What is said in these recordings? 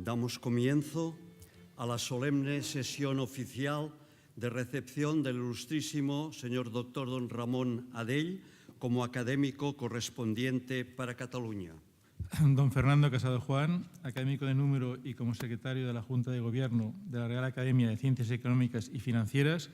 Damos comienzo a la solemne sesión oficial de recepción del ilustrísimo señor doctor don Ramón Adell como académico correspondiente para Cataluña. Don Fernando Casado Juan, académico de número y como secretario de la Junta de Gobierno de la Real Academia de Ciencias Económicas y Financieras,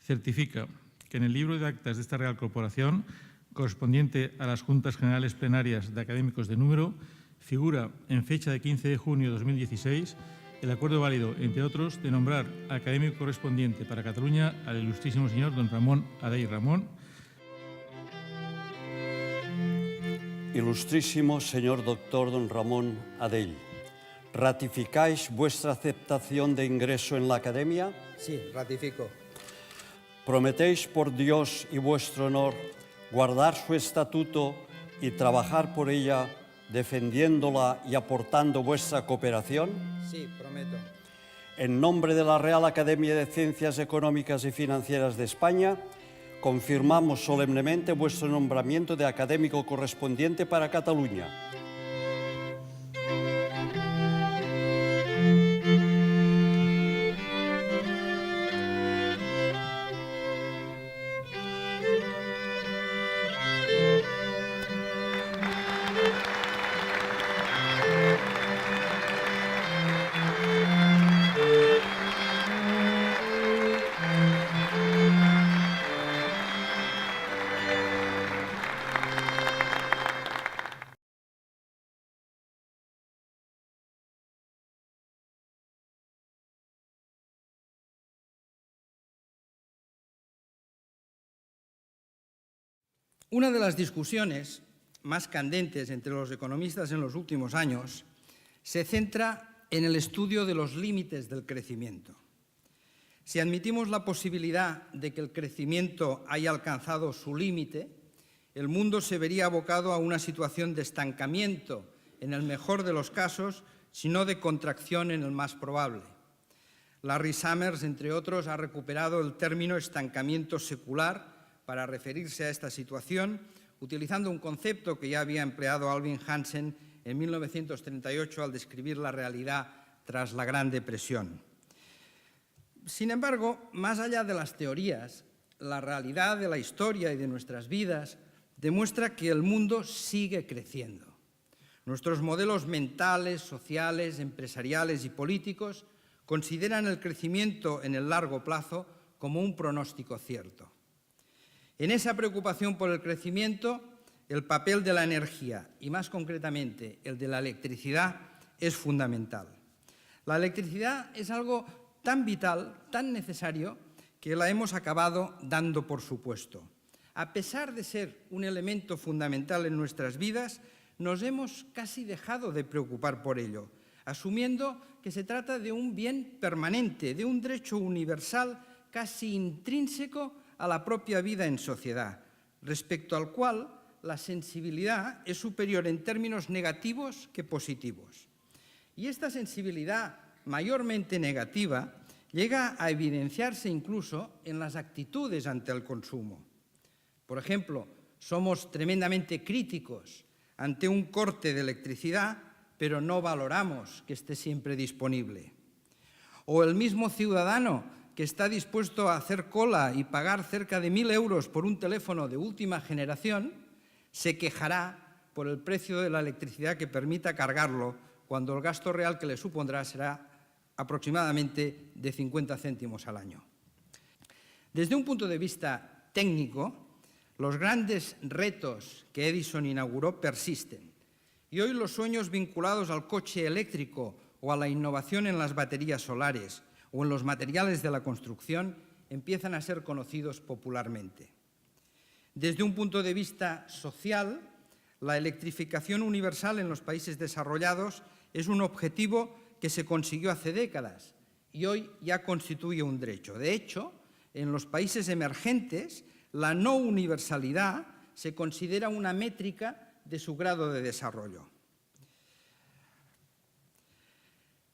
certifica que en el libro de actas de esta Real Corporación, correspondiente a las Juntas Generales Plenarias de Académicos de Número, figura en fecha de 15 de junio de 2016 el acuerdo válido, entre otros, de nombrar académico correspondiente para Cataluña al ilustrísimo señor don Ramón Adell Ramón. Ilustrísimo señor doctor don Ramón Adell, ¿ratificáis vuestra aceptación de ingreso en la Academia? Sí, ratifico. ¿Prometéis por Dios y vuestro honor guardar su estatuto y trabajar por ella, defendiéndola y aportando vuestra cooperación? Sí, prometo. En nombre de la Real Academia de Ciencias Económicas y Financieras de España, confirmamos solemnemente vuestro nombramiento de académico correspondiente para Cataluña. Una de las discusiones más candentes entre los economistas en los últimos años se centra en el estudio de los límites del crecimiento. Si admitimos la posibilidad de que el crecimiento haya alcanzado su límite, el mundo se vería abocado a una situación de estancamiento en el mejor de los casos, sino de contracción en el más probable. Larry Summers, entre otros, ha recuperado el término estancamiento secular para referirse a esta situación, utilizando un concepto que ya había empleado Alvin Hansen en 1938 al describir la realidad tras la Gran Depresión. Sin embargo, más allá de las teorías, la realidad de la historia y de nuestras vidas demuestra que el mundo sigue creciendo. Nuestros modelos mentales, sociales, empresariales y políticos consideran el crecimiento en el largo plazo como un pronóstico cierto. En esa preocupación por el crecimiento, el papel de la energía, y más concretamente el de la electricidad, es fundamental. La electricidad es algo tan vital, tan necesario, que la hemos acabado dando por supuesto. A pesar de ser un elemento fundamental en nuestras vidas, nos hemos casi dejado de preocupar por ello, asumiendo que se trata de un bien permanente, de un derecho universal casi intrínseco a la propia vida en sociedad, respecto al cual la sensibilidad es superior en términos negativos que positivos. Y esta sensibilidad mayormente negativa llega a evidenciarse incluso en las actitudes ante el consumo. Por ejemplo, somos tremendamente críticos ante un corte de electricidad, pero no valoramos que esté siempre disponible. O el mismo ciudadano que está dispuesto a hacer cola y pagar cerca de 1.000 euros por un teléfono de última generación, se quejará por el precio de la electricidad que permita cargarlo, cuando el gasto real que le supondrá será aproximadamente de 50 céntimos al año. Desde un punto de vista técnico, los grandes retos que Edison inauguró persisten, y hoy los sueños vinculados al coche eléctrico o a la innovación en las baterías solares o en los materiales de la construcción empiezan a ser conocidos popularmente. Desde un punto de vista social, la electrificación universal en los países desarrollados es un objetivo que se consiguió hace décadas y hoy ya constituye un derecho. De hecho, en los países emergentes, la no universalidad se considera una métrica de su grado de desarrollo.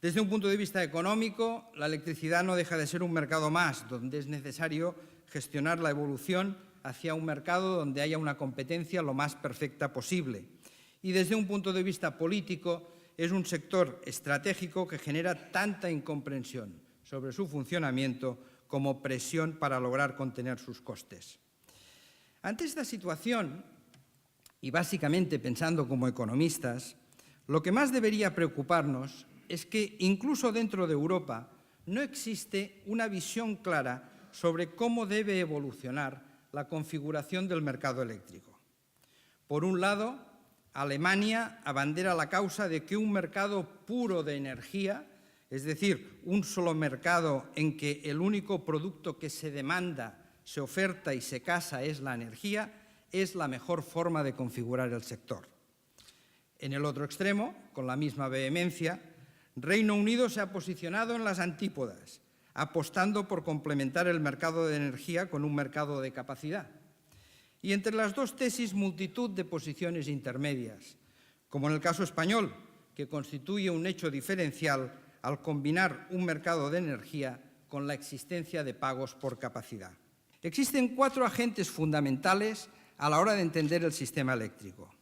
Desde un punto de vista económico, la electricidad no deja de ser un mercado más, donde es necesario gestionar la evolución hacia un mercado donde haya una competencia lo más perfecta posible. Y desde un punto de vista político, es un sector estratégico que genera tanta incomprensión sobre su funcionamiento como presión para lograr contener sus costes. Ante esta situación, y básicamente pensando como economistas, lo que más debería preocuparnos es que incluso dentro de Europa no existe una visión clara sobre cómo debe evolucionar la configuración del mercado eléctrico. Por un lado, Alemania abandera la causa de que un mercado puro de energía, es decir, un solo mercado en que el único producto que se demanda, se oferta y se casa es la energía, es la mejor forma de configurar el sector. En el otro extremo, con la misma vehemencia, Reino Unido se ha posicionado en las antípodas, apostando por complementar el mercado de energía con un mercado de capacidad. Y entre las dos tesis, multitud de posiciones intermedias, como en el caso español, que constituye un hecho diferencial al combinar un mercado de energía con la existencia de pagos por capacidad. Existen 4 agentes fundamentales a la hora de entender el sistema eléctrico: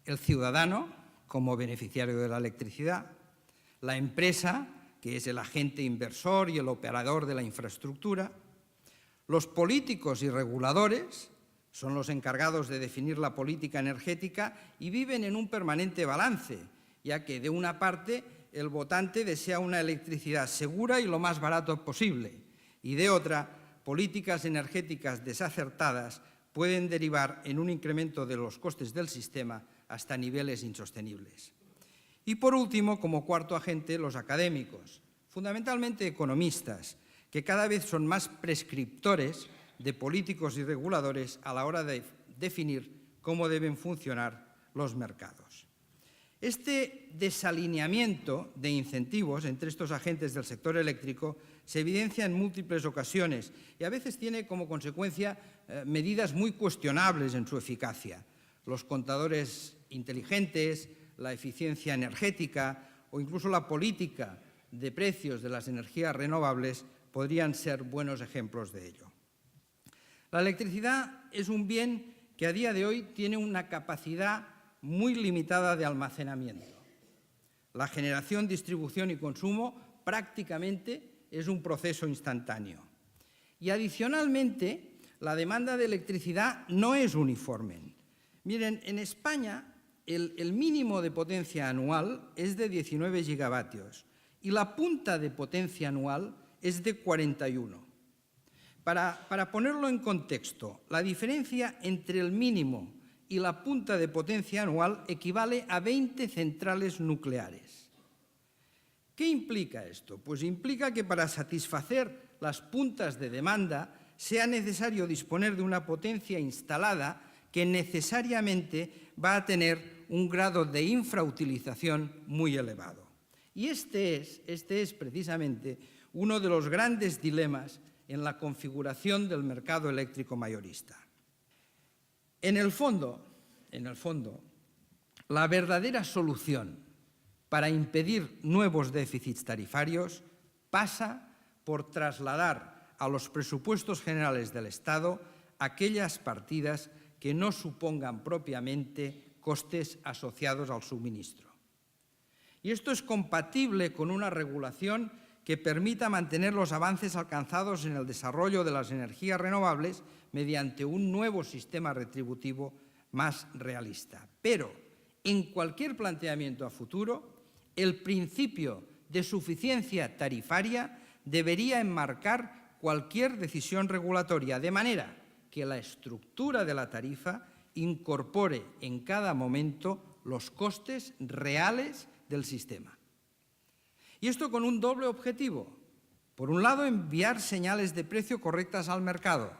el ciudadano, como beneficiario de la electricidad; la empresa, que es el agente inversor y el operador de la infraestructura; los políticos y reguladores, son los encargados de definir la política energética y viven en un permanente balance, ya que de una parte el votante desea una electricidad segura y lo más barato posible, y de otra, políticas energéticas desacertadas pueden derivar en un incremento de los costes del sistema hasta niveles insostenibles. Y por último, como cuarto agente, los académicos, fundamentalmente economistas, que cada vez son más prescriptores de políticos y reguladores a la hora de definir cómo deben funcionar los mercados. Este desalineamiento de incentivos entre estos agentes del sector eléctrico se evidencia en múltiples ocasiones y a veces tiene como consecuencia medidas muy cuestionables en su eficacia. Los contadores inteligentes, la eficiencia energética o incluso la política de precios de las energías renovables podrían ser buenos ejemplos de ello. La electricidad es un bien que a día de hoy tiene una capacidad muy limitada de almacenamiento. La generación, distribución y consumo prácticamente es un proceso instantáneo. Y adicionalmente, la demanda de electricidad no es uniforme. Miren, en España el mínimo de potencia anual es de 19 gigavatios y la punta de potencia anual es de 41. Para ponerlo en contexto, la diferencia entre el mínimo y la punta de potencia anual equivale a 20 centrales nucleares. ¿Qué implica esto? Pues implica que para satisfacer las puntas de demanda sea necesario disponer de una potencia instalada que necesariamente va a tener un grado de infrautilización muy elevado. Y este es precisamente uno de los grandes dilemas en la configuración del mercado eléctrico mayorista. En el fondo, la verdadera solución para impedir nuevos déficits tarifarios pasa por trasladar a los presupuestos generales del Estado aquellas partidas que no supongan propiamente costes asociados al suministro. Y esto es compatible con una regulación que permita mantener los avances alcanzados en el desarrollo de las energías renovables mediante un nuevo sistema retributivo más realista. Pero, en cualquier planteamiento a futuro, el principio de suficiencia tarifaria debería enmarcar cualquier decisión regulatoria, de manera que la estructura de la tarifa incorpore en cada momento los costes reales del sistema. Y esto con un doble objetivo. Por un lado, enviar señales de precio correctas al mercado.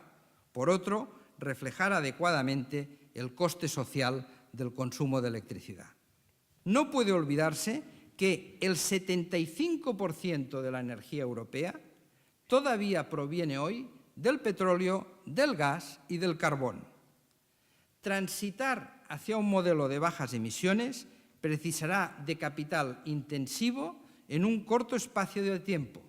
Por otro, reflejar adecuadamente el coste social del consumo de electricidad. No puede olvidarse que el 75% de la energía europea todavía proviene hoy del petróleo, del gas y del carbón. Transitar hacia un modelo de bajas emisiones precisará de capital intensivo en un corto espacio de tiempo.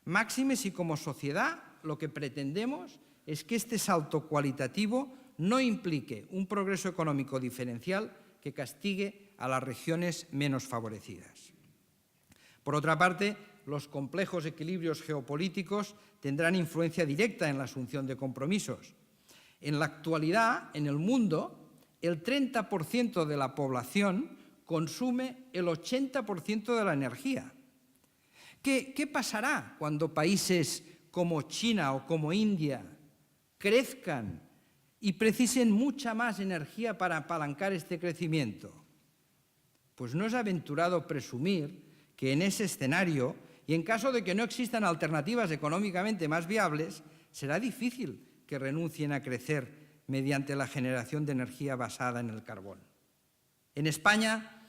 Máxime si como sociedad lo que pretendemos es que este salto cualitativo no implique un progreso económico diferencial que castigue a las regiones menos favorecidas. Por otra parte, los complejos equilibrios geopolíticos tendrán influencia directa en la asunción de compromisos. En la actualidad, en el mundo, el 30% de la población consume el 80% de la energía. ¿Qué pasará cuando países como China o como India crezcan y precisen mucha más energía para apalancar este crecimiento? Pues no es aventurado presumir que en ese escenario, y en caso de que no existan alternativas económicamente más viables, será difícil que renuncien a crecer mediante la generación de energía basada en el carbón. En España,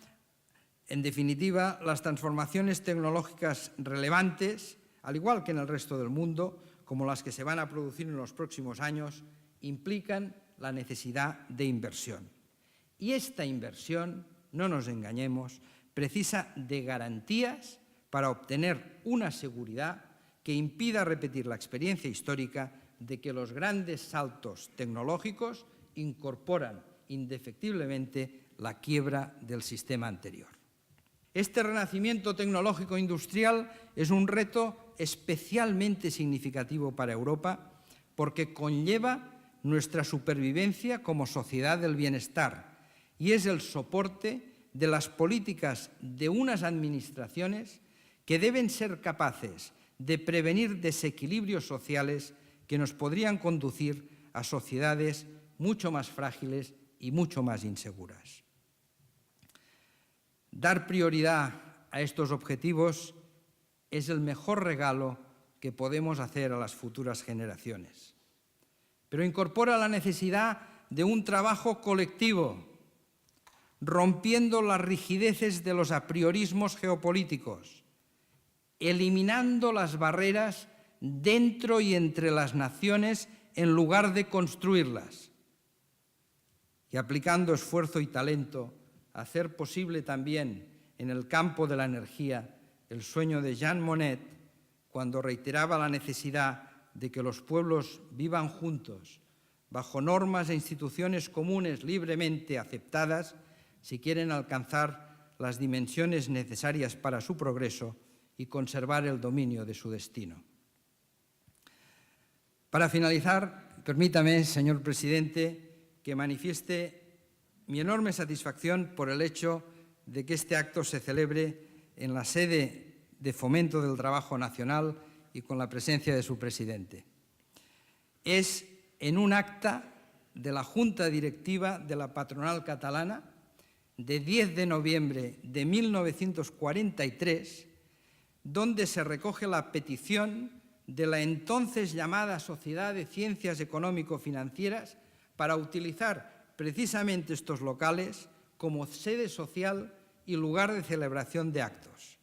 en definitiva, las transformaciones tecnológicas relevantes, al igual que en el resto del mundo, como las que se van a producir en los próximos años, implican la necesidad de inversión. Y esta inversión, no nos engañemos, precisa de garantías para obtener una seguridad que impida repetir la experiencia histórica de que los grandes saltos tecnológicos incorporan indefectiblemente la quiebra del sistema anterior. Este renacimiento tecnológico industrial es un reto especialmente significativo para Europa porque conlleva nuestra supervivencia como sociedad del bienestar y es el soporte de las políticas de unas administraciones que deben ser capaces de prevenir desequilibrios sociales que nos podrían conducir a sociedades mucho más frágiles y mucho más inseguras. Dar prioridad a estos objetivos es el mejor regalo que podemos hacer a las futuras generaciones. Pero incorpora la necesidad de un trabajo colectivo, rompiendo las rigideces de los apriorismos geopolíticos, eliminando las barreras dentro y entre las naciones en lugar de construirlas, y aplicando esfuerzo y talento a hacer posible también en el campo de la energía el sueño de Jean Monnet cuando reiteraba la necesidad de que los pueblos vivan juntos bajo normas e instituciones comunes libremente aceptadas si quieren alcanzar las dimensiones necesarias para su progreso y conservar el dominio de su destino. Para finalizar, permítame, señor presidente, que manifieste mi enorme satisfacción por el hecho de que este acto se celebre en la sede de Fomento del Trabajo Nacional y con la presencia de su presidente. Es en un acta de la Junta Directiva de la Patronal Catalana de 10 de noviembre de 1943, donde se recoge la petición de la entonces llamada Sociedad de Ciencias Económico-Financieras para utilizar precisamente estos locales como sede social y lugar de celebración de actos.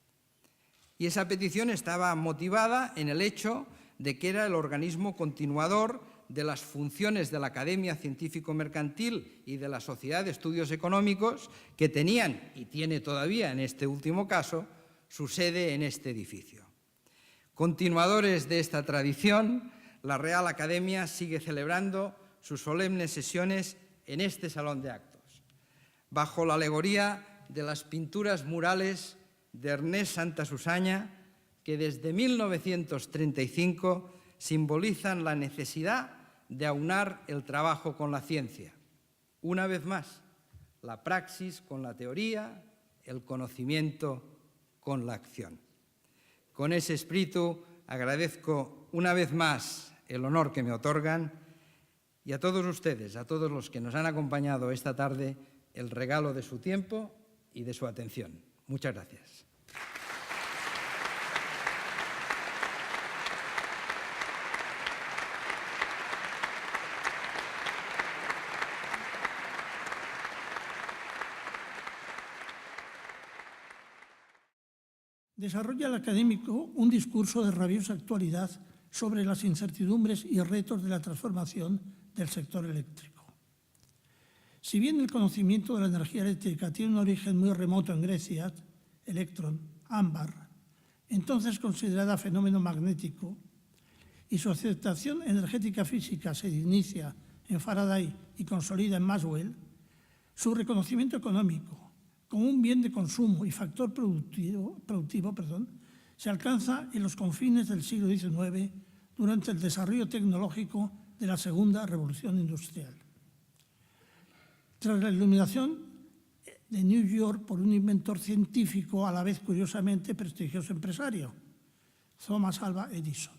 Y esa petición estaba motivada en el hecho de que era el organismo continuador de las funciones de la Academia Científico-Mercantil y de la Sociedad de Estudios Económicos, que tenían, y tiene todavía en este último caso, su sede en este edificio. Continuadores de esta tradición, la Real Academia sigue celebrando sus solemnes sesiones en este salón de actos, bajo la alegoría de las pinturas murales de Ernest Santasusagna, que desde 1935 simbolizan la necesidad de aunar el trabajo con la ciencia. Una vez más, la praxis con la teoría, el conocimiento con la acción. Con ese espíritu agradezco una vez más el honor que me otorgan y a todos ustedes, a todos los que nos han acompañado esta tarde, el regalo de su tiempo y de su atención. Muchas gracias. Desarrolla el académico un discurso de rabiosa actualidad sobre las incertidumbres y retos de la transformación del sector eléctrico. Si bien el conocimiento de la energía eléctrica tiene un origen muy remoto en Grecia, electrón, ámbar, entonces considerada fenómeno magnético, y su aceptación energética física se inicia en Faraday y consolida en Maxwell, su reconocimiento económico, como un bien de consumo y factor productivo, se alcanza en los confines del siglo XIX durante el desarrollo tecnológico de la segunda revolución industrial. Tras la iluminación de New York por un inventor científico a la vez curiosamente prestigioso empresario, Thomas Alva Edison.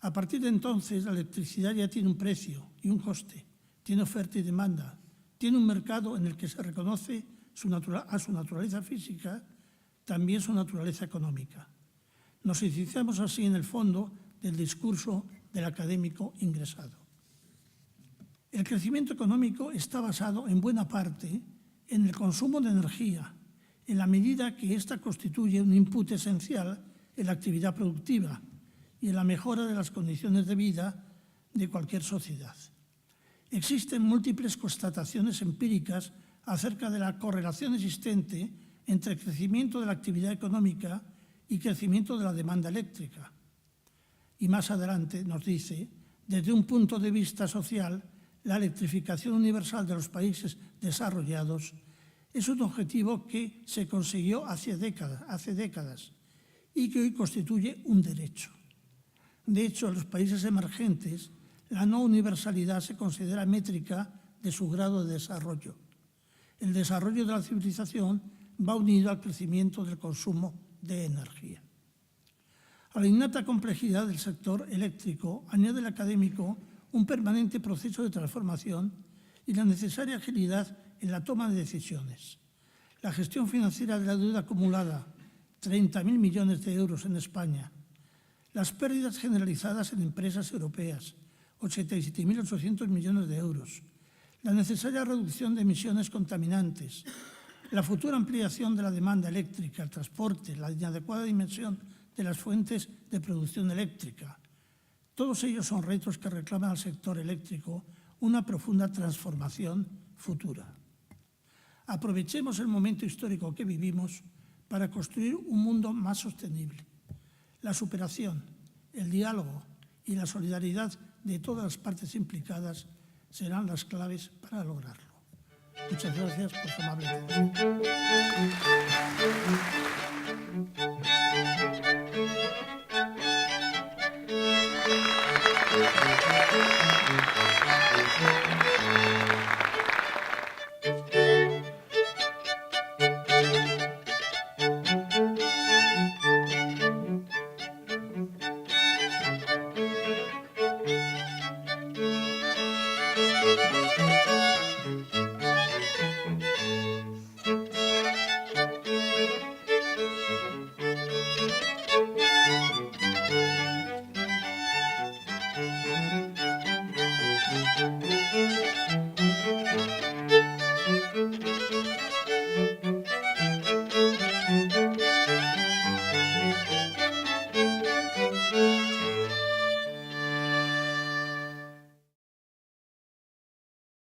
A partir de entonces, la electricidad ya tiene un precio y un coste, tiene oferta y demanda, tiene un mercado en el que se reconoce a su naturaleza física, también su naturaleza económica. Nos iniciamos así en el fondo del discurso del académico ingresado. El crecimiento económico está basado en buena parte en el consumo de energía, en la medida que ésta constituye un input esencial en la actividad productiva y en la mejora de las condiciones de vida de cualquier sociedad. Existen múltiples constataciones empíricas acerca de la correlación existente entre el crecimiento de la actividad económica y crecimiento de la demanda eléctrica. Y más adelante nos dice, desde un punto de vista social, la electrificación universal de los países desarrollados es un objetivo que se consiguió hace décadas y que hoy constituye un derecho. De hecho, en los países emergentes, la no universalidad se considera métrica de su grado de desarrollo. El desarrollo de la civilización va unido al crecimiento del consumo de energía. A la innata complejidad del sector eléctrico añade el académico un permanente proceso de transformación y la necesaria agilidad en la toma de decisiones. La gestión financiera de la deuda acumulada, 30.000 millones de euros en España, las pérdidas generalizadas en empresas europeas, 87.800 millones de euros, la necesaria reducción de emisiones contaminantes, la futura ampliación de la demanda eléctrica, el transporte, la inadecuada dimensión de las fuentes de producción eléctrica. Todos ellos son retos que reclaman al sector eléctrico una profunda transformación futura. Aprovechemos el momento histórico que vivimos para construir un mundo más sostenible. La superación, el diálogo y la solidaridad de todas las partes implicadas serán las claves para lograrlo. Muchas gracias por su amable atención.